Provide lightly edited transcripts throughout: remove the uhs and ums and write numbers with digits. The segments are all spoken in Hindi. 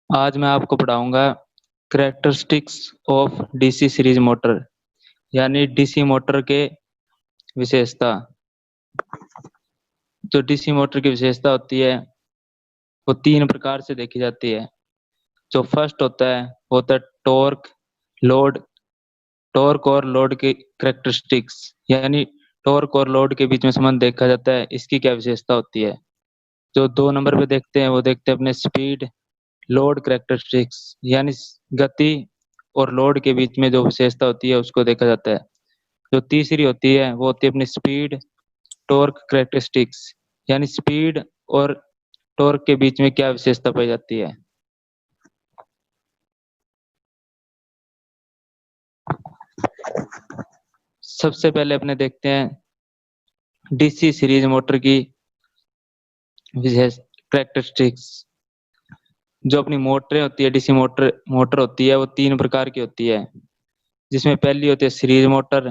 आज मैं आपको पढ़ाऊंगा characteristics of DC series motor यानी डीसी मोटर के विशेषता। जो डीसी मोटर की विशेषता होती है वो तीन प्रकार से देखी जाती है। जो फर्स्ट होता है टॉर्क लोड। टॉर्क और लोड की कैरेक्टरिस्टिक्स यानी टॉर्क और लोड के बीच में संबंध देखा जाता है, इसकी क्या विशेषता होती है। जो दो नंबर पे देखते हैं वो देखते हैं अपने स्पीड लोड कैरेक्टरिस्टिक्स यानी गति और लोड के बीच में जो विशेषता होती है उसको देखा जाता है। जो तीसरी होती है वो होती है अपनी स्पीड टॉर्क कैरेक्टरिस्टिक्स यानी स्पीड और टॉर्क के बीच में क्या विशेषता पाई जाती है। सबसे पहले अपने देखते हैं डीसी सीरीज मोटर की विशेष कैरेक्टरिस्टिक्स। जो अपनी मोटरें होती है डीसी मोटर मोटर होती है वो तीन प्रकार की होती है, जिसमें पहली होती है सीरीज मोटर,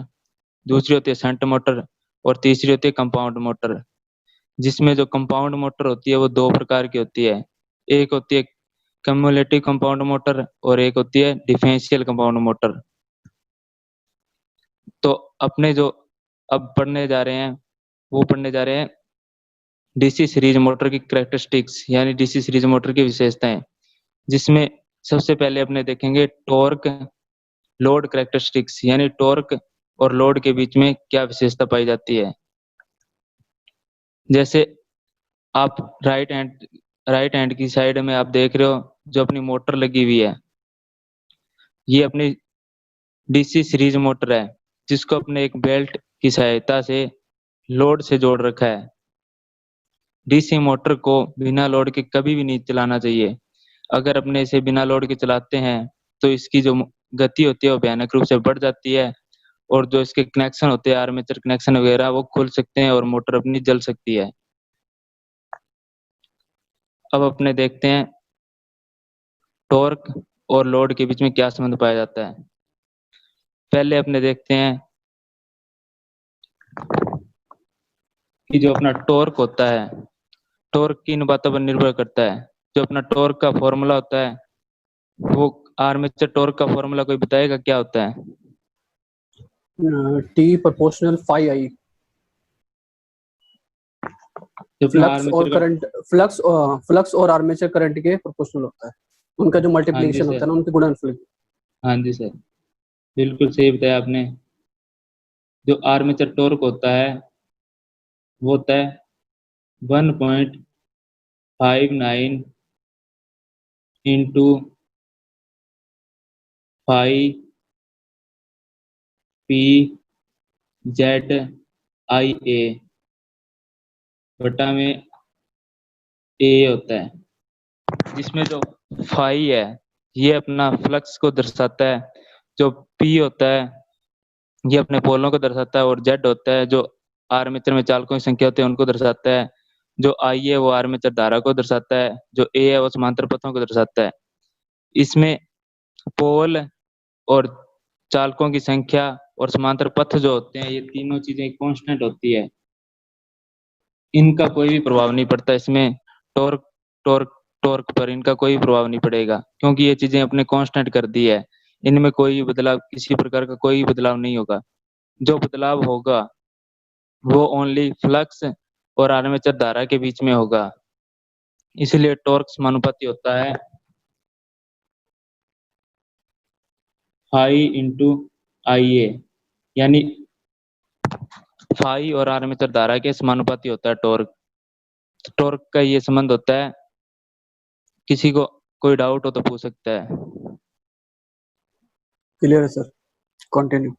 दूसरी होती है शंट मोटर और तीसरी होती है कंपाउंड मोटर। जिसमें जो कंपाउंड मोटर होती है वो दो प्रकार की होती है, एक होती है कम्युलेटिव कंपाउंड मोटर और एक होती है डिफरेंशियल कंपाउंड मोटर। तो अपने जो अब पढ़ने जा रहे हैं वो पढ़ने जा रहे हैं डीसी सीरीज मोटर की कैरेक्टरिस्टिक्स यानी डीसी सीरीज मोटर की विशेषताएं, जिसमें सबसे पहले अपने देखेंगे टॉर्क लोड कैरेक्टरिस्टिक्स यानी टॉर्क और लोड के बीच में क्या विशेषता पाई जाती है। जैसे आप राइट हैंड की साइड में आप देख रहे हो जो अपनी मोटर लगी हुई है, ये अपनी डीसी सीरीज मोटर है जिसको अपने एक बेल्ट की सहायता से लोड से जोड़ रखा है। डीसी मोटर को बिना लोड के कभी भी नहीं चलाना चाहिए। अगर अपने इसे बिना लोड के चलाते हैं तो इसकी जो गति होती है वो भयानक रूप से बढ़ जाती है और जो इसके कनेक्शन होते हैं आर्मेचर कनेक्शन वगैरह वो खुल सकते हैं और मोटर अपनी जल सकती है। अब अपने देखते हैं टॉर्क और लोड के बीच में क्या संबंध पाया जाता है। पहले अपने देखते हैं कि जो अपना टॉर्क होता है, टॉर्क किन बातों पर निर्भर करता है। जो अपना टॉर्क का फॉर्मूला होता है वो आर्मेचर टॉर्क का फॉर्मूला कोई बताएगा क्या होता है। टी प्रोपोर्शनल फाई आई। फ्लक्स और करंट फ्लक्स और आर्मेचर करंट के प्रोपोर्शनल होता है, उनका जो मल्टीप्लिकेशन होता है ना, उनके गुणनफल। हाँ जी सर, बिल्कुल सही बताया आपने। जो आर्मेचर टॉर्क होता है वो होता है 1.59 into phi P Z I A बटा में ए होता है। जिसमें जो फाई है ये अपना फ्लक्स को दर्शाता है, जो पी होता है ये अपने पोलों को दर्शाता है और जेड होता है जो आर्मेचर में चालकों की संख्या होती है उनको दर्शाता है। जो आई है वो आर्मेचर धारा को दर्शाता है, जो ए है वो समांतर पथों को दर्शाता है। इसमें पोल और चालकों की संख्या और समांतर पथ जो होते हैं ये तीनों चीजें कांस्टेंट होती है, इनका कोई भी प्रभाव नहीं पड़ता इसमें। टॉर्क टॉर्क टॉर्क पर इनका कोई प्रभाव नहीं पड़ेगा क्योंकि ये चीजें अपने कांस्टेंट कर दी है। इनमें कोई बदलाव किसी प्रकार का कोई बदलाव नहीं होगा। जो बदलाव होगा वो ओनली फ्लक्स और आर्मेचर धारा के बीच में होगा। इसलिए टॉर्क समानुपाती होता है फाई इंटू आई ए यानी फाई और आर्मेचर धारा के समानुपाती होता है टॉर्क। टॉर्क का ये संबंध होता है। किसी को कोई डाउट हो तो पूछ सकता है। क्लियर है सर, कंटिन्यू।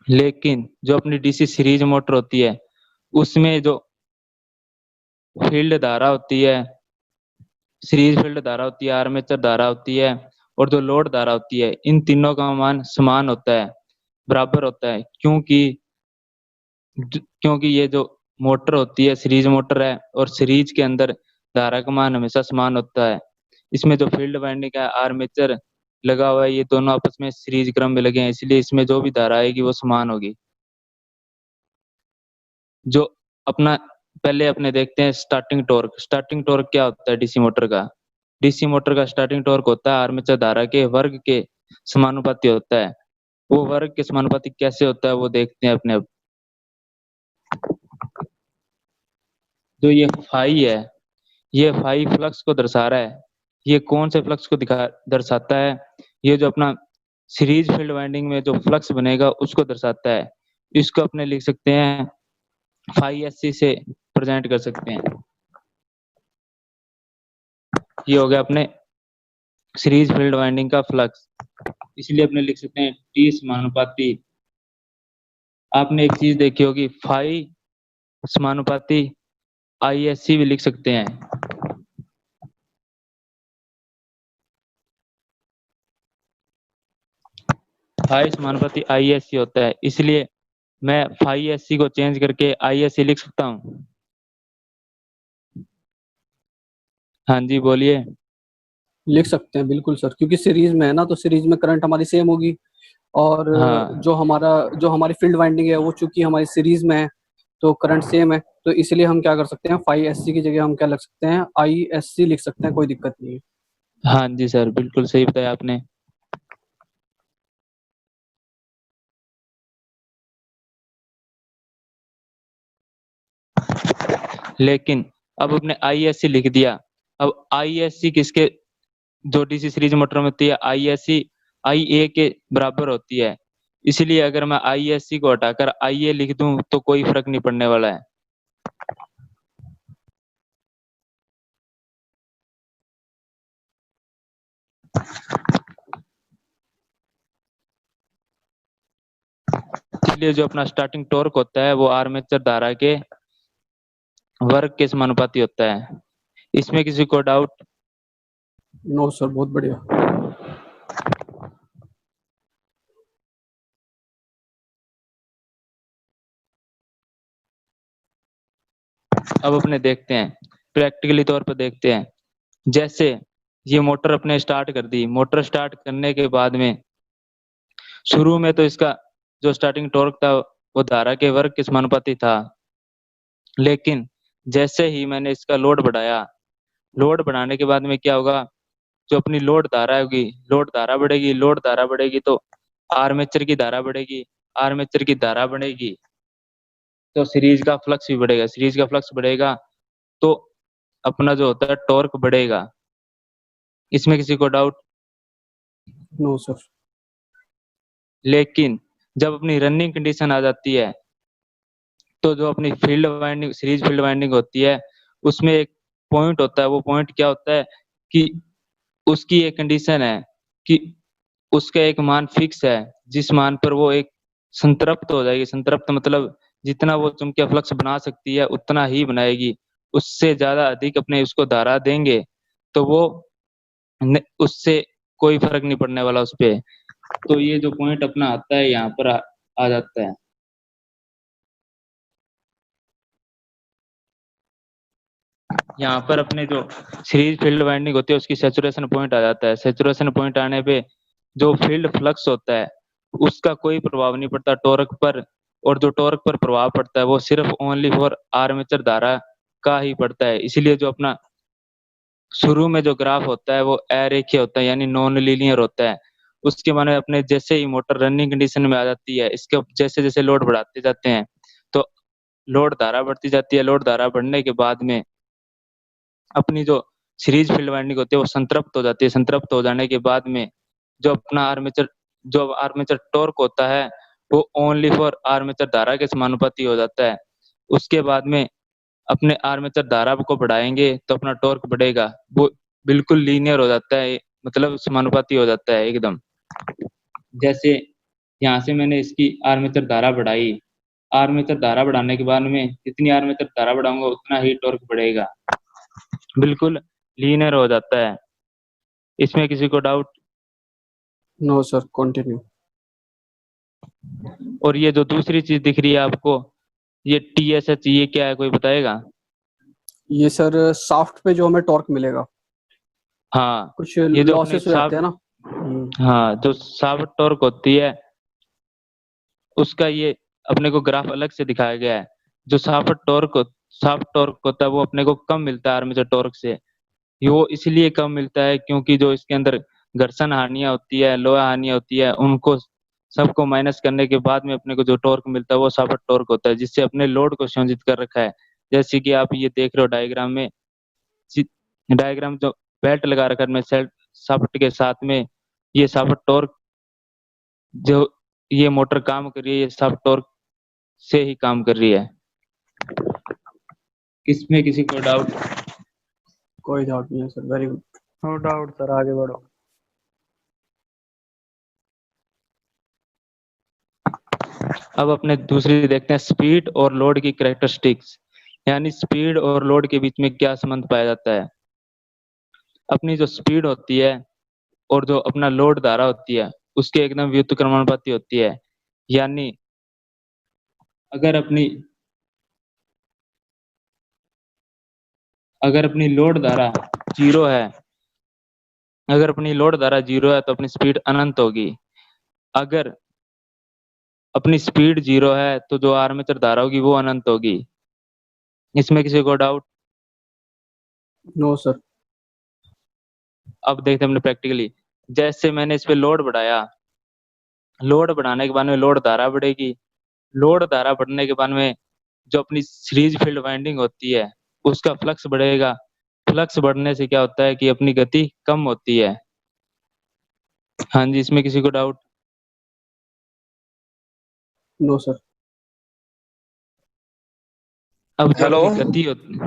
लेकिन जो अपनी डीसी सीरीज मोटर होती है उसमें जो फील्ड धारा होती है, सीरीज फील्ड धारा होती है, आर्मेचर धारा होती है और जो लोड धारा होती है, इन तीनों का मान समान होता है, बराबर होता है। क्योंकि ये जो मोटर होती है सीरीज मोटर है और सीरीज के अंदर धारा का मान हमेशा समान होता है। इसमें जो फील्ड वाइंडिंग है, आर्मेचर लगा हुआ है, ये दोनों आपस में सीरीज क्रम में लगे हैं, इसलिए इसमें जो भी धारा आएगी वो समान होगी। जो अपना पहले अपने देखते हैं स्टार्टिंग टॉर्क। स्टार्टिंग टॉर्क क्या होता है डीसी मोटर का? डीसी मोटर का स्टार्टिंग टॉर्क होता है आर्मेचर धारा के वर्ग के समानुपाती होता है। वो वर्ग के समानुपाती कैसे होता है वो देखते हैं अपने अब। जो ये फाई है, ये फाई फ्लक्स को दर्शा रहा है। ये कौन से फ्लक्स को दिखा दर्शाता है? ये जो अपना सीरीज फील्ड वाइंडिंग में जो फ्लक्स बनेगा उसको दर्शाता है। इसको अपने लिख सकते हैं फाई एससी से प्रेजेंट कर सकते हैं। ये हो गया अपने सीरीज फील्ड वाइंडिंग का फ्लक्स। इसलिए अपने लिख सकते हैं टी समानुपाती। आपने एक चीज देखी होगी, फाई समानुपाती आईएससी भी लिख सकते हैं। फाई समानुपाती आईएससी होता है, इसलिए मैं फाई एससी को चेंज करके आईएससी लिख सकता हूँ। हाँ जी बोलिए। लिख सकते हैं बिल्कुल सर, क्योंकि सीरीज में है ना, तो सीरीज में करंट हमारी सेम होगी। और हाँ जो हमारी फील्ड वाइंडिंग है वो चूंकि हमारी सीरीज में है, तो करंट सेम है। तो इसलिए हम क्या कर सकते हैं, फाई एस सी की जगह हम क्या लिख सकते हैं, आई एस सी लिख सकते हैं, कोई दिक्कत नहीं है। हाँ जी सर, बिल्कुल सही बताया आपने। लेकिन अब अपने आईएससी लिख दिया। अब आईएससी किसके, जो डीसी सीरीज मोटर में होती है आईएससी आई ए के बराबर होती है। इसलिए अगर मैं आईएससी को हटाकर आई ए लिख दूं तो कोई फर्क नहीं पड़ने वाला है। इसलिए जो अपना स्टार्टिंग टॉर्क होता है वो आर्मेचर धारा के वर्ग के समानुपाती होता है। इसमें किसी को डाउट? नो सर, बहुत बढ़िया। अब अपने देखते हैं, प्रैक्टिकली तौर पर देखते हैं। जैसे ये मोटर अपने स्टार्ट कर दी, मोटर स्टार्ट करने के बाद में शुरू में तो इसका जो स्टार्टिंग टॉर्क था वो धारा के वर्ग के समानुपाती था। लेकिन जैसे ही मैंने इसका लोड बढ़ाया, लोड बढ़ाने के बाद में क्या होगा, जो अपनी लोड धारा होगी, लोड धारा बढ़ेगी, लोड धारा बढ़ेगी तो आर्मेचर की धारा बढ़ेगी, आर्मेचर की धारा बढ़ेगी तो सीरीज का फ्लक्स भी बढ़ेगा, सीरीज का फ्लक्स बढ़ेगा तो अपना जो होता है टॉर्क बढ़ेगा। इसमें किसी को डाउट? No sir. लेकिन जब अपनी रनिंग कंडीशन आ जाती है तो जो अपनी field winding, series field winding होती है, उसमें एक पॉइंट होता है। वो पॉइंट क्या होता है कि उसकी एक कंडीशन है कि उसका एक मान फिक्स है, जिस मान पर वो एक संतृप्त हो जाएगी। संतृप्त मतलब जितना वो चुंबकीय फ्लक्स बना सकती है उतना ही बनाएगी। उससे ज्यादा अधिक अपने उसको धारा देंगे तो वो उससे कोई फर्क नहीं पड़ने वाला उस पे। तो ये जो पॉइंट अपना आता है यहाँ पर आ जाता है। यहाँ पर अपने जो सीरीज फील्ड वाइंडिंग होती है उसकी सेचुरेशन पॉइंट आ जाता है। सेचुरेशन पॉइंट आने पे जो फील्ड फ्लक्स होता है उसका कोई प्रभाव नहीं पड़ता टॉर्क पर, और जो टॉर्क पर प्रभाव पड़ता है वो सिर्फ ओनली फॉर आर्मेचर धारा का ही पड़ता है। इसीलिए जो अपना शुरू में जो ग्राफ होता है वो अरेखीय होता है, यानी नॉन लीनियर होता है। उसके माने अपने जैसे ही मोटर रनिंग कंडीशन में आ जाती है, इसके जैसे जैसे लोड बढ़ाते जाते हैं तो लोड धारा बढ़ती जाती है। लोड धारा बढ़ने के बाद में अपनी जो सीरीज फील्ड वाइंडिंग होती है वो संतृप्त हो जाती है। संतृप्त हो जाने के बाद में जो अपना आर्मेचर, जो आर्मेचर टॉर्क होता है वो ओनली फॉर आर्मेचर धारा के समानुपाती हो जाता है। उसके बाद में अपने आर्मेचर धारा को बढ़ाएंगे तो अपना टॉर्क बढ़ेगा, वो बिल्कुल लीनियर हो जाता है, मतलब समानुपाती हो जाता है एकदम। जैसे यहाँ से मैंने इसकी आर्मेचर धारा बढ़ाई, आर्मेचर धारा बढ़ाने के बाद में जितनी आर्मेचर धारा बढ़ाऊंगा उतना ही टॉर्क बढ़ेगा, बिल्कुल लीनियर हो जाता है। इसमें किसी को डाउट? No sir, continue. और ये जो दूसरी चीज दिख रही है आपको, ये टीएसएच, ये क्या है, कोई बताएगा? ये सर शाफ्ट पे जो हमें टॉर्क मिलेगा। हाँ कुछ ये जो अपनी लॉसेस हो जाते हैं ना। हाँ जो शाफ्ट टॉर्क होती है उसका ये अपने को ग्राफ अलग से दिखाया गया है। जो शाफ्ट टॉर्क होता है वो अपने को कम मिलता है आर्मेचर टॉर्क से। ये वो इसलिए कम मिलता है क्योंकि जो इसके अंदर घर्षण हानियां होती है, लोहा हानियां होती है, उनको सबको माइनस करने के बाद में अपने को जो टॉर्क मिलता है वो शाफ्ट टॉर्क होता है, जिससे अपने लोड को संयोजित कर रखा है। जैसे कि आप ये देख रहे हो डायग्राम में, डायग्राम जो बेल्ट लगा रखा है सेल्फ शाफ्ट के साथ में, ये शाफ्ट टॉर्क जो ये मोटर काम कर रही है ये शाफ्ट टॉर्क से ही काम कर रही है। इसमें किसी को डाउट? कोई डाउट नहीं है sir, very good. No doubt sir, आगे बढ़ो। अब अपने दूसरी देखते हैं स्पीड और लोड की कैरेक्टरिस्टिक्स, यानी स्पीड और लोड के बीच में क्या संबंध पाया जाता है। अपनी जो स्पीड होती है और जो अपना लोड धारा होती है उसके एकदम व्युत्क्रमानुपाती होती है। यानी अगर अपनी अगर अपनी लोड धारा जीरो है अगर अपनी लोड धारा जीरो है तो अपनी स्पीड अनंत होगी। अगर अपनी स्पीड जीरो है तो जो आर्मेचर धारा होगी वो अनंत होगी। इसमें किसी को डाउट? No sir. अब देखते हैं अपने प्रैक्टिकली। जैसे मैंने इस पे लोड बढ़ाया, लोड बढ़ाने के बाद में लोड धारा बढ़ेगी, लोड धारा बढ़ने के बाद में जो अपनी सीरीज फील्ड वाइंडिंग होती है उसका फ्लक्स बढ़ेगा। फ्लक्स बढ़ने से क्या होता है कि अपनी गति कम होती है। हाँ जी, इसमें किसी को डाउट? No sir. अब जो हेलो, अपनी गति होती,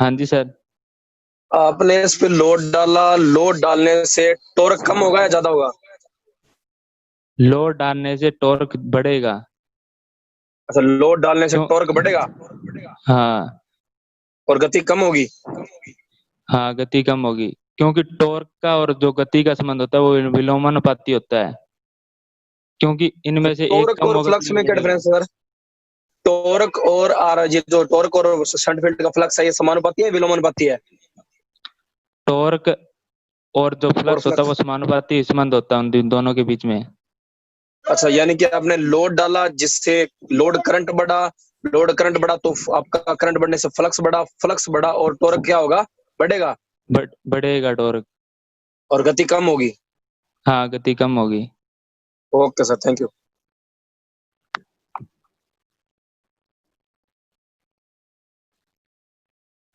हाँ जी सर। आपने इस पे लोड डाला, लोड डालने से टॉर्क कम होगा या ज्यादा होगा? लोड डालने से टॉर्क बढ़ेगा। अच्छा, लोड डालने से क्यों? टॉर्क बढ़ेगा हाँ और गति कम होगी। हाँ, गति कम होगी क्योंकि टॉर्क का और जो गति का संबंध होता है वो विलोमानुपाती होता है। क्योंकि इनमें से एक टॉर्क कम और होगा तो फ्लक्स एक में क्या बढ़ेगा। डिफरेंस है सर? टॉर्क और ये जो टॉर्क और शंट फील्ड का फ्लक्स है, ये समानुपाती है विलोमानुपाती है? टॉर्क और जो और फ्लक्स होता है वो फ्लक्स, समानुपाती संबंध होता है उन दोनों के बीच में। अच्छा, यानी कि आपने लोड डाला जिससे लोड करंट बढ़ा, लोड करंट बढ़ा तो आपका करंट बढ़ने से फ्लक्स बढ़ा, फ्लक्स बढ़ा और टॉर्क क्या होगा? बढ़ेगा बढ़ेगा टॉर्क। और गति कम होगी। हाँ, गति कम होगी। Okay sir, thank you.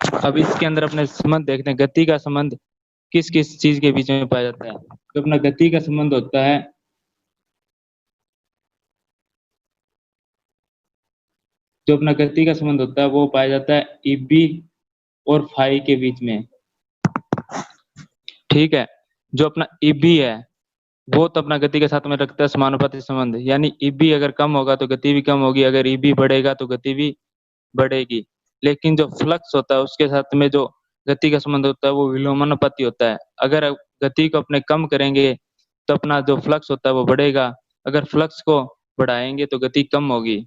अब इसके अंदर अपने संबंध देखते हैं, गति का संबंध किस किस चीज के बीच में पाया जाता है। तो अपना गति का संबंध होता है जो अपना गति का संबंध होता है वो पाया जाता है ईबी और फाई के बीच में। ठीक है, जो अपना ईबी है वो तो अपना गति के साथ में रखता है समानुपाती संबंध, यानी ईबी अगर कम होगा तो गति भी कम होगी, अगर ईबी बढ़ेगा तो गति भी बढ़ेगी। लेकिन जो फ्लक्स होता है उसके साथ में जो गति का संबंध होता है वो विलोमानुपाती होता है। अगर गति को अपने कम करेंगे तो अपना जो फ्लक्स होता है वो बढ़ेगा, अगर फ्लक्स को बढ़ाएंगे तो गति कम होगी।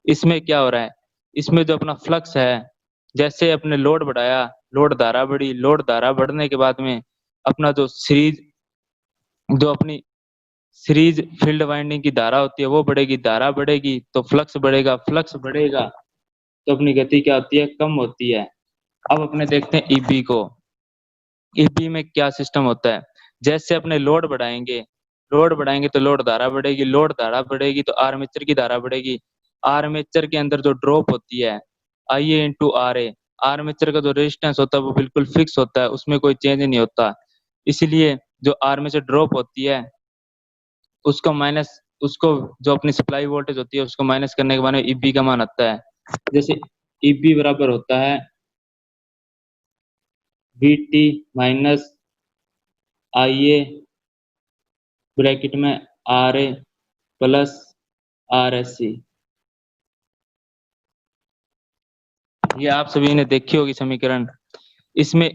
इसमें क्या हो रहा है, इसमें जो अपना फ्लक्स है, जैसे अपने लोड बढ़ाया, लोड धारा बढ़ी, लोड धारा बढ़ने के बाद में अपना जो अपनी सीरीज फील्ड वाइंडिंग की धारा होती है वो बढ़ेगी, धारा बढ़ेगी तो फ्लक्स बढ़ेगा, फ्लक्स बढ़ेगा तो अपनी गति क्या होती है? कम होती है। अब अपने देखते हैं ईबी को। ईबी में क्या सिस्टम होता है, जैसे अपने लोड बढ़ाएंगे तो लोड धारा बढ़ेगी, लोड धारा बढ़ेगी तो आर्मेचर की धारा बढ़ेगी। आर्मेचर के अंदर जो ड्रॉप होती है आई ए इंटू आर ए, आर्मेचर का जो रेजिस्टेंस होता है वो बिल्कुल फिक्स होता है, उसमें कोई चेंज नहीं होता। इसलिए जो आर्मेचर ड्रॉप होती है उसको जो अपनी सप्लाई वोल्टेज होती है उसको माइनस करने के बाद में ईबी का मान आता है। जैसे ईबी बराबर होता है V T minus I A bracket में R A plus R S C. ये आप सभी ने देखी होगी समीकरण। इसमें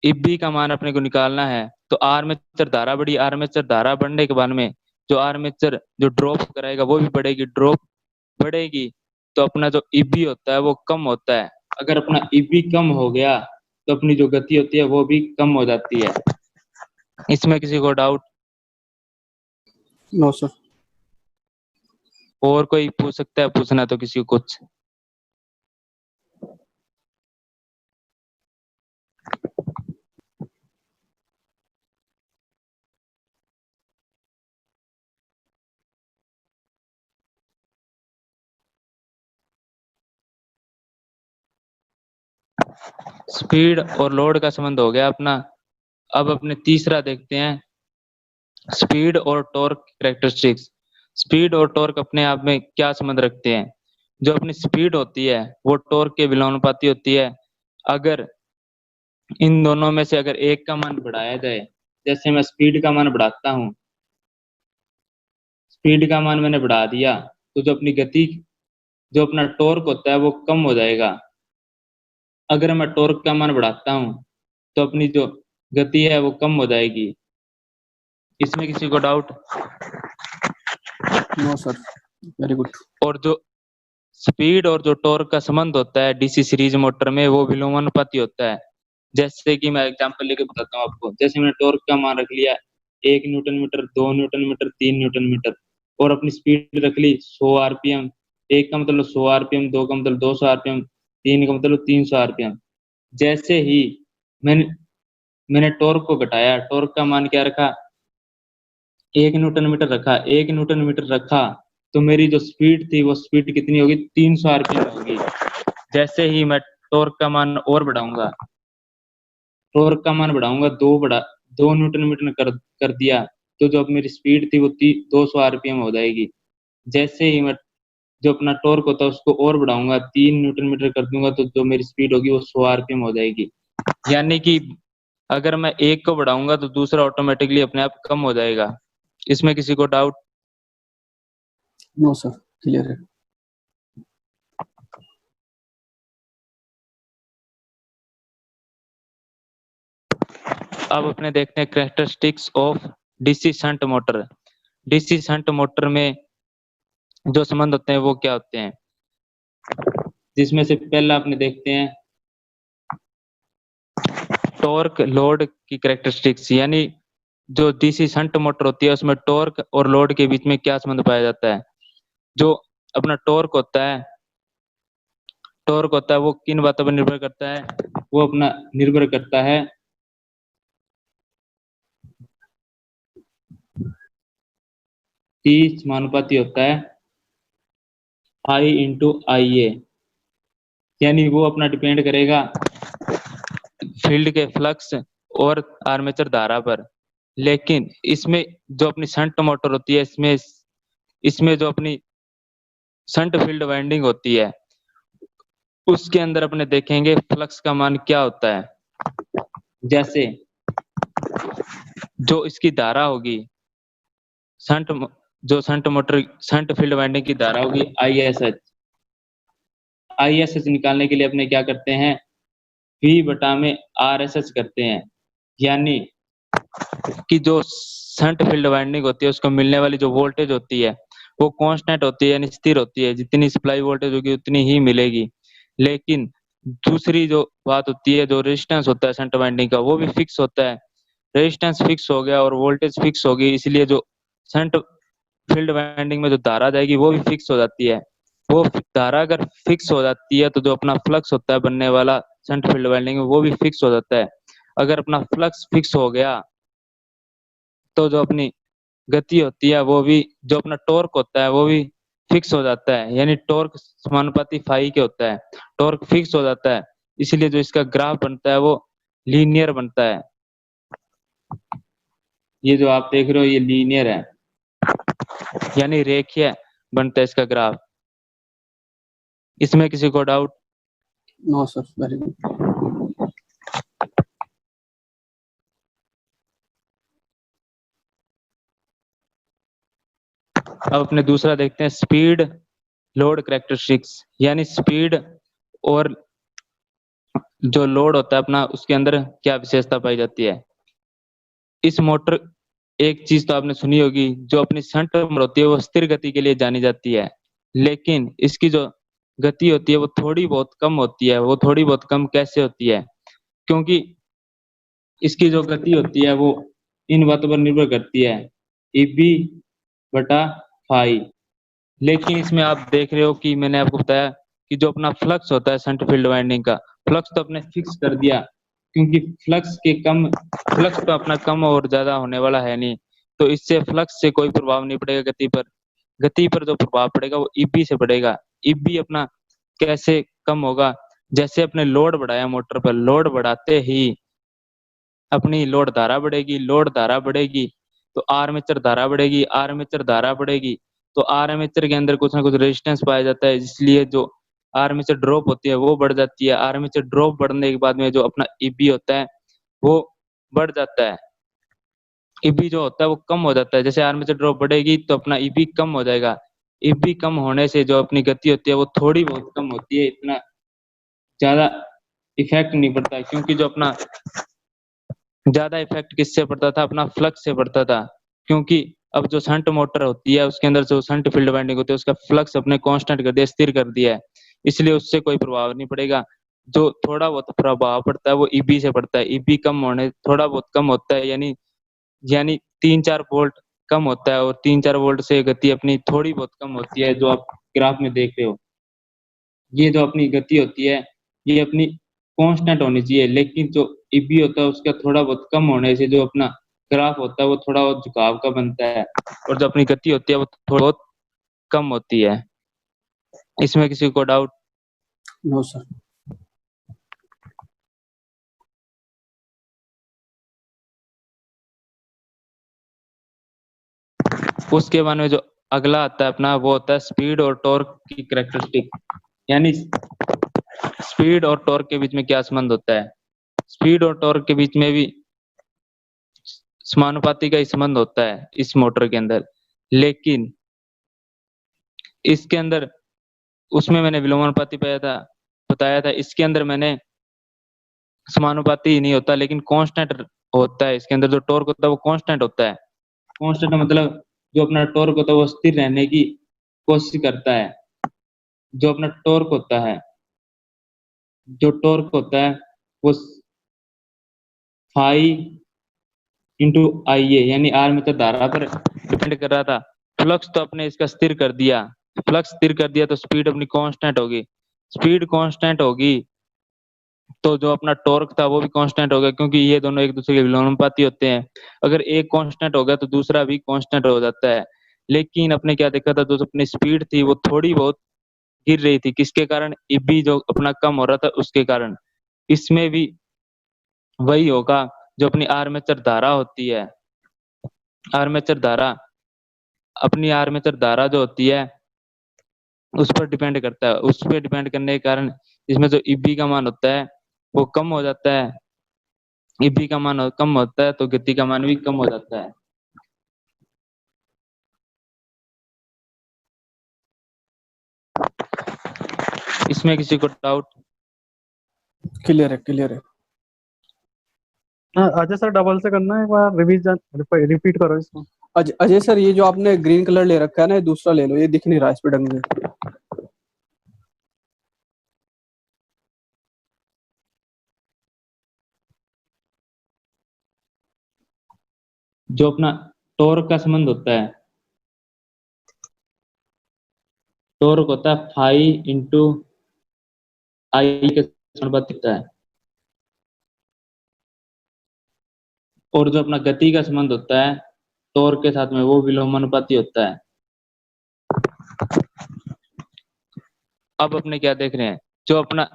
ईबी का मान अपने को निकालना है तो आर्मेचर धारा बढ़ी, आर्मेचर धारा बढ़ने के बाद में जो आर्मेचर जो ड्रॉप कराएगा वो भी बढ़ेगी, ड्रॉप बढ़ेगी तो अपना जो ईबी होता है वो कम होता है। अगर अपना ईबी कम हो गया तो अपनी जो गति होती है वो भी कम हो जाती है। इसमें किसी को डाउट? No sir. और कोई पूछ सकता है, पूछना तो किसी को कुछ? स्पीड और लोड का संबंध हो गया अपना। अब अपने तीसरा देखते हैं, स्पीड और टॉर्क कैरेक्टरिस्टिक्स। स्पीड और टॉर्क अपने आप में क्या संबंध रखते हैं? जो अपनी स्पीड होती है वो टॉर्क के विलोमानुपाती होती है। अगर इन दोनों में से अगर एक का मान बढ़ाया जाए, जैसे मैं स्पीड का मान बढ़ाता हूँ, स्पीड का मान मैंने बढ़ा दिया, तो जो अपनी गति, जो अपना टॉर्क होता है वो कम हो जाएगा। अगर मैं टॉर्क का मान बढ़ाता हूँ तो अपनी जो गति है वो कम हो जाएगी। इसमें किसी को doubt? No sir, very good. और जो स्पीड और जो टॉर्क का संबंध होता है डीसी सीरीज मोटर में वो विलोमानुपाती होता है। जैसे कि मैं एग्जांपल लेके बताता हूँ आपको। जैसे मैंने टॉर्क का मान रख लिया 1 newton metre, 2 newton metre, 3 newton metre, और अपनी स्पीड रख ली 100 आरपीएम। 1 का मतलब 100 आरपीएम, 2 का मतलब 200 आरपीएम, 3 का मतलब 300 आरपीएम। जैसे ही मैंने टॉर्क को घटाया, टॉर्क का मान क्या रखा, 1 न्यूटन मीटर रखा, 1 न्यूटन मीटर रखा, तो मेरी जो स्पीड थी वो स्पीड कितनी होगी, 300 आरपीएम होगी। जैसे ही मैं टॉर्क का मान और बढ़ाऊंगा, टॉर्क का मान बढ़ाऊंगा, 2 न्यूटन मीटर कर दिया, तो जो अब मेरी स्पीड थी वो 200 आरपीएम हो जाएगी। जैसे ही मैं जो अपना टॉर्क होता है उसको और बढ़ाऊंगा, 3 न्यूटन मीटर कर दूंगा, तो जो मेरी स्पीड होगी वो 100 आरपीएम हो जाएगी। यानी कि अगर मैं एक को बढ़ाऊंगा तो दूसरा ऑटोमेटिकली अपने आप कम हो जाएगा। इसमें किसी को डाउट? नो सर, क्लियर है। अब अपने देखते हैं characteristics of DC shunt motor. DC shunt motor में जो संबंध होते हैं वो क्या होते हैं? जिसमें से पहला अपने देखते हैं टॉर्क लोड की कैरेक्टरिस्टिक्स, यानी जो डीसी शंट मोटर होती है उसमें टॉर्क और लोड के बीच में क्या संबंध पाया जाता है? जो अपना टॉर्क होता है, टॉर्क होता है वो किन बातों पर निर्भर करता है? वो अपना निर्भर करता है T समानुपाती होता है I इंटू IA, यानी वो अपना डिपेंड करेगा फील्ड के फ्लक्स और आर्मेचर धारा पर। लेकिन इसमें जो अपनी शंट मोटर होती है, इसमें जो अपनी शंट फील्ड वाइंडिंग होती है उसके अंदर अपने देखेंगे फ्लक्स का मान क्या होता है। जैसे जो इसकी धारा होगी, shunt motor shunt field winding की धारा होगी ISH। ISH निकालने के लिए अपने क्या करते हैं, V बटा में RSH करते हैं। यानी कि जो शंट फील्ड वाइंडिंग होती है उसको मिलने वाली जो वोल्टेज होती है वो कांस्टेंट होती है, यानी स्थिर होती है। जितनी सप्लाई वोल्टेज होगी उतनी ही मिलेगी। लेकिन दूसरी जो बात होती है, जो रेजिस्टेंस होता है शंट वाइंडिंग का, वो भी फिक्स होता है। रेजिस्टेंस फिक्स हो गया और वोल्टेज फिक्स होगी, इसलिए जो शंट फील्ड वाइंडिंग में जो धारा जाएगी वो भी फिक्स हो जाती है। वो धारा अगर फिक्स हो जाती है तो जो अपना फ्लक्स होता है बनने वाला शंट फील्ड वाइंडिंग में वो भी फिक्स हो जाता है। अगर अपना फ्लक्स फिक्स हो गया तो जो अपनी गति होती है वो भी, जो अपना टॉर्क होता है वो भी फिक्स हो जाता है। यानी टॉर्क समानुपाती फाई के होता है, टॉर्क फिक्स हो जाता है, इसलिए जो इसका ग्राफ बनता है वो लीनियर बनता है। ये जो आप देख रहे हो ये लीनियर है, यानी रेखीय बनता है इसका ग्राफ। इसमें किसी को doubt? No sir, very good. अब अपने दूसरा देखते हैं स्पीड लोड कैरेक्टरिस्टिक्स, यानी स्पीड और जो लोड होता है अपना उसके अंदर क्या विशेषता पाई जाती है। इस मोटर, एक चीज तो आपने सुनी होगी, जो अपनी शंट मोटर होती है वो स्थिर गति के लिए जानी जाती है, लेकिन इसकी जो गति होती है वो थोड़ी बहुत कम होती है। वो थोड़ी बहुत कम कैसे होती है? क्योंकि इसकी जो गति होती है वो इन बातों पर निर्भर करती है, ईबी बटा फाई। लेकिन इसमें आप देख रहे हो कि मैंने आपको बताया कि जो अपना फ्लक्स होता है शंट फील्ड वाइंडिंग का, फ्लक्स तो अपने फिक्स कर दिया, क्योंकि फ्लक्स तो अपना कम और ज्यादा होने वाला है नहीं, तो इससे फ्लक्स से कोई प्रभाव नहीं पड़ेगा गति पर। गति पर जो प्रभाव पड़ेगा वो ईबी से पड़ेगा। ईबी अपना कैसे कम होगा, जैसे अपने लोड बढ़ाया मोटर पर, लोड बढ़ाते ही अपनी लोड धारा बढ़ेगी, लोड धारा बढ़ेगी तो आर्मेचर धारा बढ़ेगी, आर्मेचर धारा बढ़ेगी तो आर्मेचर के अंदर कुछ ना कुछ रेजिस्टेंस पाया जाता है, इसलिए जो आर्मेचर ड्रॉप होती है वो बढ़ जाती है। आर्मेचर ड्रॉप बढ़ने के बाद में जो अपना ईबी होता है वो बढ़ जाता है, ईबी जो होता है वो कम हो जाता है। जैसे आर्मेचर ड्रॉप बढ़ेगी तो अपना ईबी कम हो जाएगा, ईबी कम होने से जो अपनी गति होती है वो थोड़ी बहुत कम होती है, इतना ज्यादा इफेक्ट नहीं पड़ता है, क्योंकि जो अपना ज्यादा इफेक्ट किससे पड़ता था, अपना फ्लक्स से पड़ता था। क्योंकि अब जो शंट मोटर होती है उसके अंदर जो शंट फील्ड वाइंडिंग होती है उसका फ्लक्स अपने कांस्टेंट कर दिया, स्थिर कर दिया है, इसलिए उससे कोई प्रभाव नहीं पड़ेगा। जो थोड़ा बहुत प्रभाव पड़ता है वो ईबी से पड़ता है, ईबी कम होने थोड़ा बहुत कम होता है, यानी 3-4 वोल्ट कम होता है, और 3-4 वोल्ट से गति अपनी थोड़ी बहुत कम होती है, जो आप ग्राफ में देख रहे हो। ये जो अपनी गति होती है ये अपनी कांस्टेंट होनी चाहिए, लेकिन जो ईबी होता है उसका थोड़ा बहुत कम होने से जो अपना ग्राफ होता है वो थोड़ा बहुत झुकाव का बनता है, और जो अपनी गति होती है वो थोड़ी बहुत कम होती है। इसमें किसी को डाउट? No sir. उसके बाद में जो अगला आता है अपना वो होता है स्पीड और टॉर्क की कैरेक्टरिस्टिक, यानी स्पीड और टॉर्क के बीच में क्या संबंध होता है। स्पीड और टॉर्क के बीच में भी समानुपाती का ही संबंध होता है इस मोटर के अंदर, लेकिन इसके अंदर उसमें मैंने विलोमानुपाती बताया था, इसके अंदर मैंने समानुपाती नहीं होता लेकिन कांस्टेंट होता है। इसके अंदर जो टॉर्क होता है वो कांस्टेंट होता है। कांस्टेंट मतलब जो अपना टॉर्क होता है वो स्थिर रहने की कोशिश करता है। जो अपना टॉर्क होता है वो फाई इंटू आई ए, यानी आर्मेचर धारा पर डिपेंड कर रहा था। फ्लक्स तो अपने इसका स्थिर कर दिया, फ्लक्स स्थिर कर दिया तो स्पीड अपनी कांस्टेंट होगी, स्पीड कांस्टेंट होगी तो जो अपना टॉर्क था वो भी कांस्टेंट होगा, क्योंकि ये दोनों एक दूसरे के विलोमानुपाती होते हैं। अगर एक कांस्टेंट हो गया तो दूसरा भी कांस्टेंट हो जाता है। लेकिन अपने क्या देखा था, जो अपनी स्पीड थी वो थोड़ी बहुत गिर रही थी, किसके कारण, ईबी जो अपना कम हो रहा था उसके कारण। इसमें भी वही होगा, जो अपनी आर्मेचर धारा होती है, आर्मेचर धारा, अपनी आर्मेचर धारा जो होती है उस पर डिपेंड करता है। उस पर डिपेंड करने के कारण इसमें जो ईबी का मान होता है वो कम हो जाता है, ईबी का मान कम होता है तो गति का मान भी कम हो जाता है। इसमें किसी को डाउट? क्लियर है, क्लियर है। हाँ, अजय सर डबल से करना है, एक बार रिवीजन रिपीट करो इसको। अजय सर, ये जो आपने ग्रीन कलर ले रखा है ना, ये दूसरा ले लो, ये दिख नहीं रहा इस पे ढंग से। जो अपना टॉर्क का संबंध होता है, टॉर्क होता है फाई इंटू आई के समानुपाती होता है, और जो अपना गति का संबंध होता है टॉर्क के साथ में वो विलोमानुपाती होता है। अब अपने क्या देख रहे हैं, जो अपना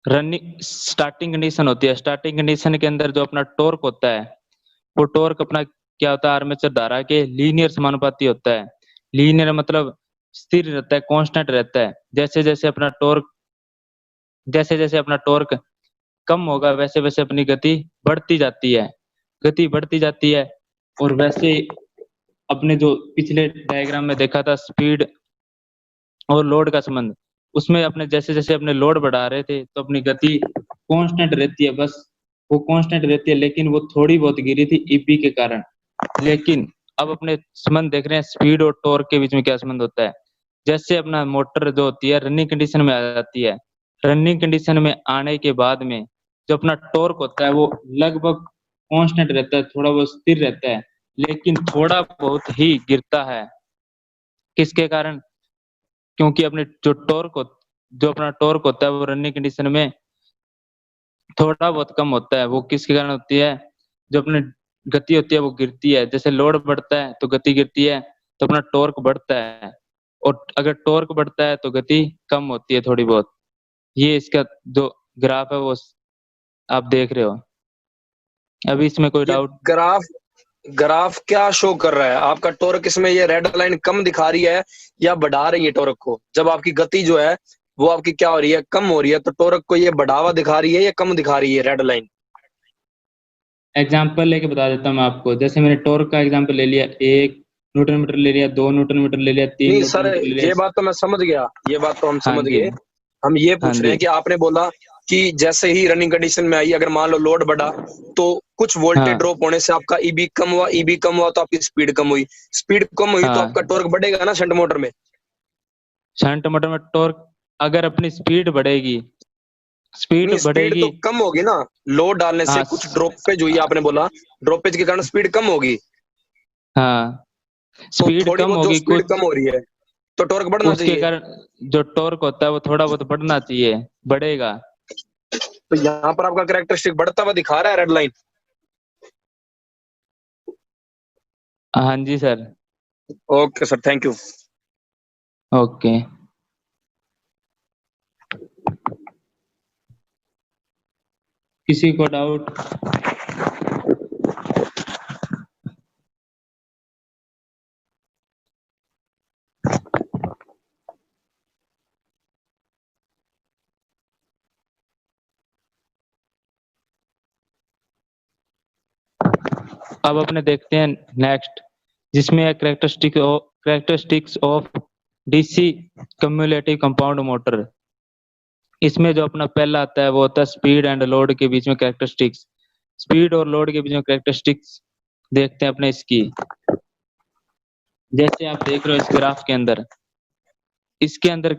रनिंग स्टार्टिंग कंडीशन होती है, स्टार्टिंग कंडीशन के अंदर जो अपना टॉर्क होता है वो टॉर्क अपना क्या होता है, आर्मेचर धारा के लीनियर समानुपाती होता है। लीनियर मतलब स्थिर रहता है, कांस्टेंट रहता है। जैसे जैसे अपना टॉर्क कम होगा वैसे वैसे अपनी गति बढ़ती जाती है, गति बढ़ती जाती है। और वैसे अपने जो पिछले डायग्राम में देखा था स्पीड और लोड का संबंध, उसमें अपने जैसे जैसे अपने लोड बढ़ा रहे थे तो अपनी गति कांस्टेंट रहती है, बस वो कांस्टेंट रहती है, लेकिन वो थोड़ी बहुत गिरी थी ईबी के कारण। लेकिन अब अपने संबंध देख रहे हैं स्पीड और टॉर्क के बीच में क्या संबंध होता है। जैसे अपना मोटर जो होती है रनिंग कंडीशन में आ जाती है, रनिंग कंडीशन में आने के बाद में जो अपना टॉर्क होता है वो लगभग कांस्टेंट रहता है, थोड़ा बहुत स्थिर रहता है, लेकिन थोड़ा बहुत ही गिरता है। किसके कारण? क्योंकि अपने जो अपना टॉर्क होता है वो रनिंग कंडीशन में थोड़ा बहुत कम होता है। वो किसके कारण होती है? जो अपनी गति होती है वो गिरती है। जैसे लोड बढ़ता है तो गति गिरती है, तो अपना टॉर्क बढ़ता है, और अगर टॉर्क बढ़ता है तो गति कम होती है थोड़ी बहुत। ये इसका जो ग्राफ है वो आप देख रहे हो। अभी इसमें कोई ये डाउट? ग्राफ ग्राफ क्या शो कर रहा है? आपका टॉर्क इसमें ये रेड लाइन कम दिखा रही है या बढ़ा रही है टॉर्क को? जब आपकी गति जो है वो आपकी क्या हो रही है, कम हो रही है, तो टॉर्क को ये बढ़ावा दिखा रही है या कम दिखा रही है रेड लाइन? एग्जाम्पल लेके बता देता हूँ मैं आपको। जैसे मैंने टॉर्क का एग्जाम्पल ले लिया, 1 न्यूटन मीटर ले लिया, 2 न्यूटन मीटर ले लिया, तीन नहीं न्यूटन सर, मीटर ले लिया। ये बात तो मैं समझ गया, ये बात तो हम हाँ समझ जी, गए। हम ये हाँ पूछ रहे जी, हैं कि आपने बोला कि जैसे ही रनिंग कंडीशन में आई, अगर मान लो लोड बढ़ा तो कुछ वोल्टेज हाँ, ड्रॉप होने से आपका ईबी कम हुआ, ईबी कम हुआ तो आपकी स्पीड कम हुई, स्पीड कम हुई तो आपका हाँ। टॉर्क बढ़ेगा ना शंट मोटर में? शंट मोटर में टॉर्क, अगर अपनी स्पीड बढ़ेगी, स्पीड नहीं, स्पीड बढ़ेगी। तो कम होगी ना, लोड डालने से हाँ, कुछ ड्रॉपेज हुई, आपने बोला ड्रॉपेज के कारण स्पीड कम होगी, हाँ, तो स्पीड थोड़ी कम बहुत जो होगी स्पीड कुछ, कम हो रही है तो टॉर्क बढ़ना उसके चाहिए। कारण जो टॉर्क होता है वो थोड़ा बहुत बढ़ना चाहिए, बढ़ेगा। तो यहाँ पर आपका कैरेक्टरिस्टिक बढ़ता हुआ दिखा रहा है रेड लाइन। हाँ जी sir. Okay sir, thank you. Okay. किसी को डाउट? अब अपने देखते हैं नेक्स्ट, जिसमें है characteristics of DC cumulative compound motor. इसमें जो अपना पहला आता है वो होता है स्पीड एंड लोड के बीच में कैरेक्टरिस्टिक्स। स्पीड और लोड के बीच में कैरेक्टरिस्टिक्स देखते हैं अपने इसकी। जैसे आप देख रहे हो इस ग्राफ के अंदर, इसके अंदर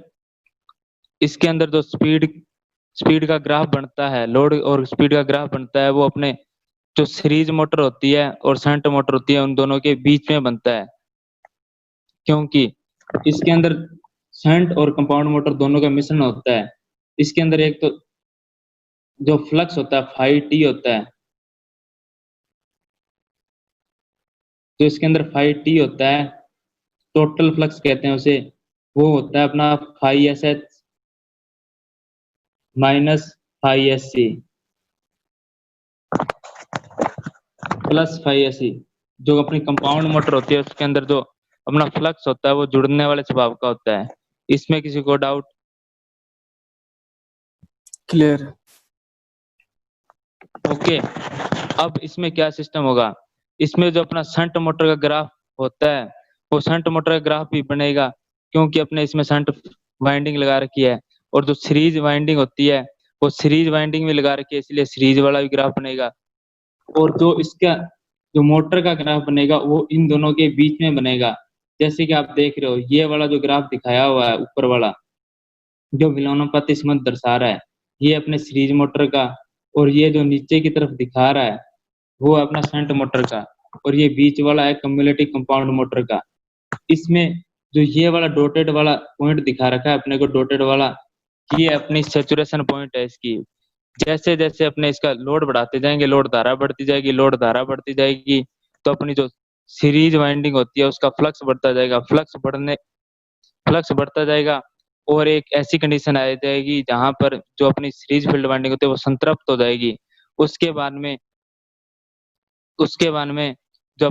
इसके अंदर जो स्पीड का ग्राफ बनता है, लोड और स्पीड का ग्राफ बनता है, वो अपने जो सीरीज मोटर होती है और शंट मोटर होती है उन दोनों के बीच में बनता है। क्योंकि इसके अंदर शंट और कंपाउंड मोटर दोनों का मिश्रण होता है। इसके अंदर एक तो जो फ्लक्स होता है फाई टी होता है, जो इसके अंदर फाई टी होता है, टोटल फ्लक्स कहते हैं उसे, वो होता है अपना phi S H minus phi S C plus phi S C. जो अपनी कंपाउंड मोटर होती है उसके अंदर जो अपना फ्लक्स होता है वो जुड़ने वाले स्वभाव का होता है। इसमें किसी को डाउट? क्लियर। ओके। अब इसमें क्या सिस्टम होगा? इसमें जो अपना शंट मोटर का ग्राफ होता है वो शंट मोटर का ग्राफ भी बनेगा, क्योंकि अपने इसमें शंट वाइंडिंग लगा रखी है, और जो सीरीज वाइंडिंग होती है वो सीरीज वाइंडिंग में लगा रखी है, इसलिए सीरीज वाला भी ग्राफ बनेगा। और जो इसका जो मोटर का ग्राफ बनेगा वो इन दोनों के बीच में बनेगा। जैसे कि आप देख रहे हो ये वाला जो ग्राफ दिखाया हुआ है ऊपर वाला, जो विलोमानुपाती संबंध दर्शा रहा है, ये अपने सीरीज मोटर का, और ये जो नीचे की तरफ दिखा रहा है वो है अपना शंट मोटर का, और ये बीच वाला है कम्युलेटिव कंपाउंड मोटर का। इसमें जो ये वाला डॉटेड वाला पॉइंट दिखा रखा है अपने को, डॉटेड वाला, ये अपनी सेचुरेशन पॉइंट है इसकी। जैसे जैसे अपने इसका लोड बढ़ाते जाएंगे, लोड धारा बढ़ती जाएगी, लोड धारा बढ़ती जाएगी, तो अपनी जो सीरीज वाइंडिंग होती है उसका फ्लक्स बढ़ता जाएगा, फ्लक्स बढ़ता जाएगा, और एक ऐसी कंडीशन आ जाएगी जहां पर जो अपनी सीरीज फील्ड वाइंडिंग होती है वो संतृप्त हो जाएगी। उसके बाद में उसके बाद में जो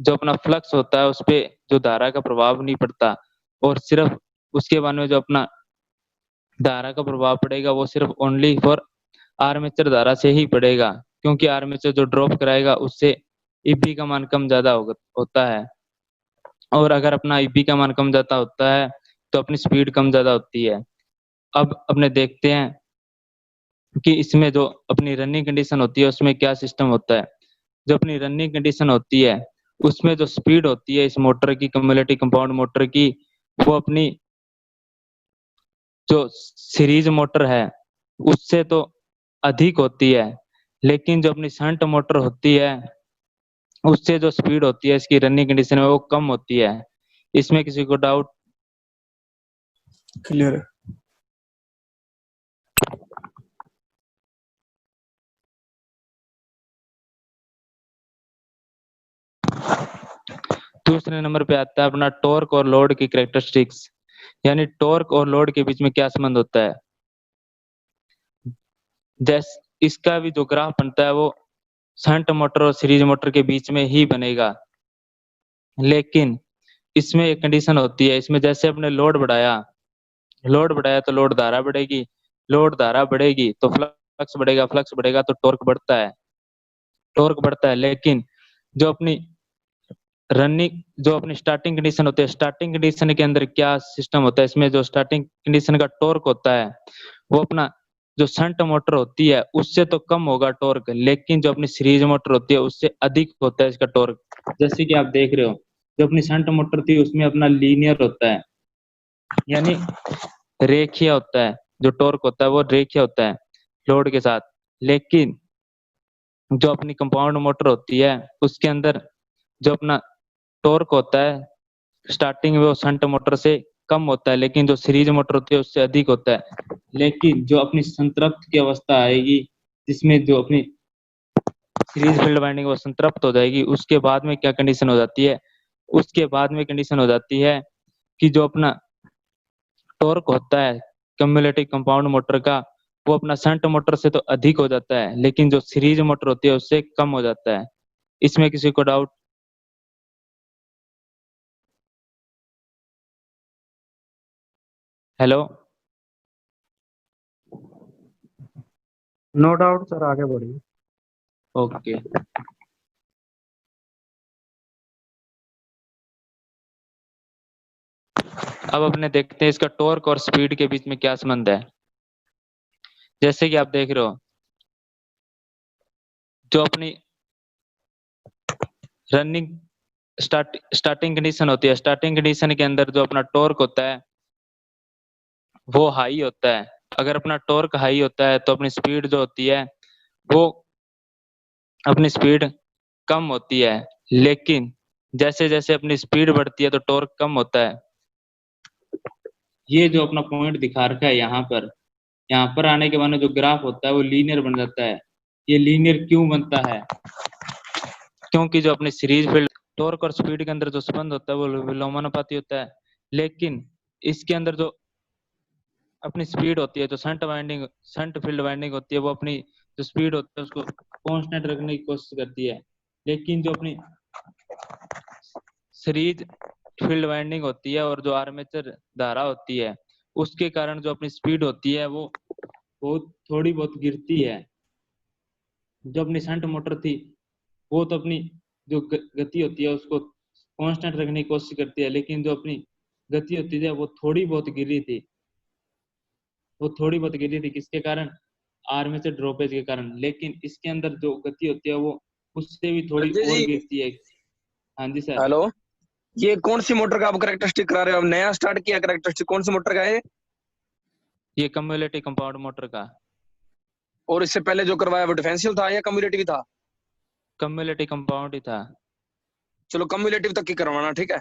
अपना फ्लक्स होता है उस पे जो धारा का प्रभाव नहीं पड़ता, और सिर्फ उसके बाद में जो अपना धारा का प्रभाव पड़ेगा वो सिर्फ ओनली फॉर आर्मेचर धारा से ही पड़ेगा, क्योंकि आर्मेचर जो ड्रॉप कराएगा उससे ईबी का मान कम ज्यादा होता है, और अगर अपना ईबी का मान कम ज्यादा होता है तो अपनी स्पीड कम ज्यादा होती है। अब अपने देखते हैं कि इसमें जो अपनी रनिंग कंडीशन होती है उसमें क्या सिस्टम होता है। जो अपनी रनिंग कंडीशन होती है उसमें जो स्पीड होती है इस मोटर की, कम्युलेटिव कंपाउंड मोटर की, वो अपनी जो सीरीज मोटर है उससे तो अधिक होती है, लेकिन जो अपनी शंट मोटर होती है उससे जो स्पीड होती है इसकी रनिंग कंडीशन में वो कम होती है। इसमें किसी को डाउट? क्लियर है। दूसरे नंबर पे आता है अपना टॉर्क और लोड की कैरेक्टरिस्टिक्स, यानी टॉर्क और लोड के बीच में क्या संबंध होता है। जैसे इसका भी जो ग्राफ बनता है वो शंट मोटर और सीरीज मोटर के बीच में ही बनेगा, लेकिन इसमें एक कंडीशन होती है। इसमें जैसे अपने लोड बढ़ाया तो लोड धारा बढ़ेगी, लोड धारा बढ़ेगी तो फ्लक्स बढ़ेगा, फ्लक्स बढ़ेगा तो टॉर्क बढ़ता है। लेकिन जो अपनी जो अपनी स्टार्टिंग कंडीशन होती है, स्टार्टिंग कंडीशन के अंदर क्या सिस्टम होता है, इसमें जो स्टार्टिंग कंडीशन का टॉर्क होता है वो अपना जो शंट मोटर होती है उससे तो कम होगा टॉर्क, लेकिन जो अपनी सीरीज मोटर होती है उससे अधिक होता है इसका टॉर्क। जैसे कि आप देख रहे हो जो अपनी शंट मोटर थी उसमें अपना लीनियर होता है, यानी रेखीय होता है, जो टॉर्क होता है वो रेखीय होता है लोड के साथ। लेकिन जो अपनी कंपाउंड मोटर होती है उसके अंदर जो अपना टॉर्क होता है स्टार्टिंग में वो शंट मोटर से कम होता है, लेकिन जो सीरीज मोटर होती है उससे अधिक होता है। लेकिन जो अपनी संतृप्त की अवस्था आएगी जिसमें जो अपनी सीरीज फील्ड वाइंडिंग वो संतृप्त हो जाएगी, उसके बाद में क्या कंडीशन हो जाती है, उसके बाद में कंडीशन हो जाती है कि जो अपना टॉर्क होता है कम्युलेटिव कंपाउंड मोटर का वो अपना शंट मोटर से तो अधिक हो जाता है, लेकिन जो सीरीज मोटर होती है उससे कम हो जाता है। इसमें किसी को doubt? Hello? No doubt sir, आगे बढ़िए। ओके। अब अपने देखते हैं इसका टॉर्क और स्पीड के बीच में क्या संबंध है। जैसे कि आप देख रहे हो जो अपनी रनिंग स्टार्टिंग कंडीशन होती है, स्टार्टिंग कंडीशन के अंदर जो अपना टॉर्क होता है वो हाई होता है। अगर अपना टॉर्क हाई होता है तो अपनी स्पीड जो होती है वो अपनी स्पीड कम होती है, लेकिन जैसे जैसे अपनी स्पीड बढ़ती है तो टॉर्क कम होता है। ये जो अपना पॉइंट दिखा रखा है यहाँ पर आने के बाद में जो ग्राफ होता है वो लीनियर बन जाता है। ये लीनियर क्यों बनता है? क्योंकि जो अपनी सीरीज फील्ड टॉर्क और स्पीड के अंदर जो संबंध होता है वो विलोमानुपाती होता है, लेकिन इसके अंदर जो अपनी स्पीड होती है, जो शंट फील्ड वाइंडिंग होती है वो अपनी जो स्पीड होती है उसको कांस्टेंट रखने की कोशिश करती है, लेकिन जो अपनी सीरीज फील्ड वाइंडिंग होती है और जो आर्मेचर धारा होती है उसके कारण जो अपनी स्पीड होती है वो बहुत थोड़ी बहुत गिरती है। जो अपनी शंट मोटर थी वो तो अपनी जो गति होती है उसको कांस्टेंट रखने की कोशिश करती है, लेकिन जो अपनी गति होती है वो थोड़ी बहुत गिरी थी किसके कारण? आर्मेचर ड्रॉपेज के कारण। लेकिन इसके अंदर जो गति होती है वो उससे भी थोड़ी संजय और जी, गिरती है। हाँ जी सर। हेलो। ये कौन सी मोटर का आप करेक्टरिस्टिक करा रहे हो? अब नया स्टार्ट किया करेक्टरिस्टिक, कौन सी मोटर का है? ये कम्युलेटिव कंपाउंड मोटर का। और इससे पहले जो करवाया वो डिफेंसिव था या कम्युलेटिव था? कम्युलेटिव कंपाउंड ही था। चलो कम्युलेटिव तक की करवाना, ठीक है।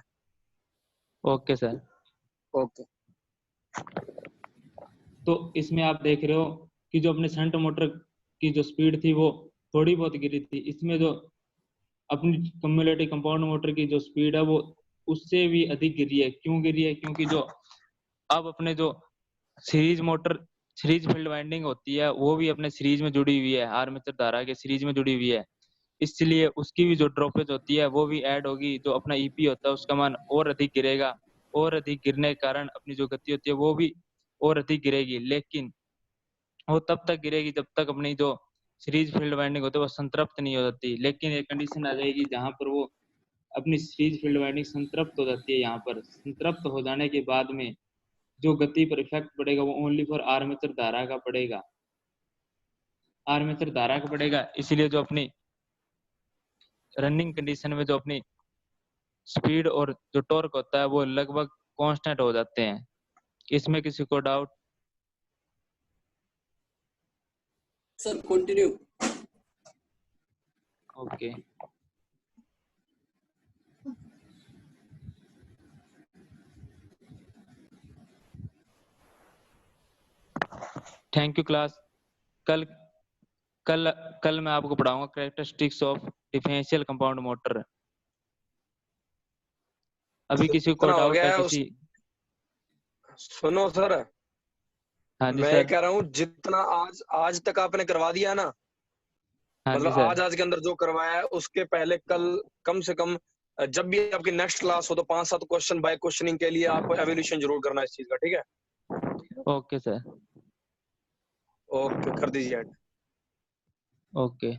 Okay sir. ओके। तो इसमें आप देख रहे हो कि जो अपने शंट मोटर की जो स्पीड थी वो थोड़ी बहुत गिरी थी। इसमें जो अपनी कम्युलेटिव कंपाउंड मोटर की जो स्पीड है वो उससे भी अधिक गिरी है। क्यों गिरी है? क्योंकि जो अब अपने जो सीरीज फील्ड वाइंडिंग होती है वो भी अपने सीरीज में जुड़ी हुई है, आर्मेचर धारा के सीरीज में जुड़ी हुई है, इसलिए उसकी भी जो ड्रॉपेज होती है वो भी ऐड होगी। जो अपना ईपी होता है उसका मान और अधिक गिरेगा, और अधिक गिरने के कारण अपनी जो गति होती है वो भी और अधिक गिरेगी, लेकिन वो तब तक गिरेगी जब तक अपनी जो सीरीज फील्ड वाइंडिंग होती है वो संतृप्त नहीं हो जाती। लेकिन एक कंडीशन आ जाएगी जहां पर वो अपनी सीरीज फील्ड वाइंडिंग संतृप्त हो जाती है। यहाँ पर संतृप्त हो जाने के बाद में जो गति पर इफेक्ट पड़ेगा वो ओनली फॉर आर्मेचर धारा का पड़ेगा, इसीलिए जो अपनी रनिंग कंडीशन में जो अपनी स्पीड और जो टॉर्क होता है वो लगभग कांस्टेंट हो जाते हैं। इसमें किसी को doubt? Sir continue. Okay. Thank you class. कल कल कल मैं आपको पढ़ाऊंगा characteristics of differential compound motor. अभी किसी को कितना हो डाउट गया है है किसी? सुनो सर, हाँ जी मैं ये सर। कह रहा हूँ जितना आज आज तक आपने करवा दिया ना, हाँ जी मतलब सर। आज के अंदर जो करवाया है उसके पहले कल कम से कम जब भी आपकी नेक्स्ट क्लास हो तो 5-7 क्वेश्चन बाय क्वेश्चनिंग के लिए आप एवोल्यूशन जरूर करना इस चीज का, ठीक है? Okay sir. ओके, कर दीजिए। ओके।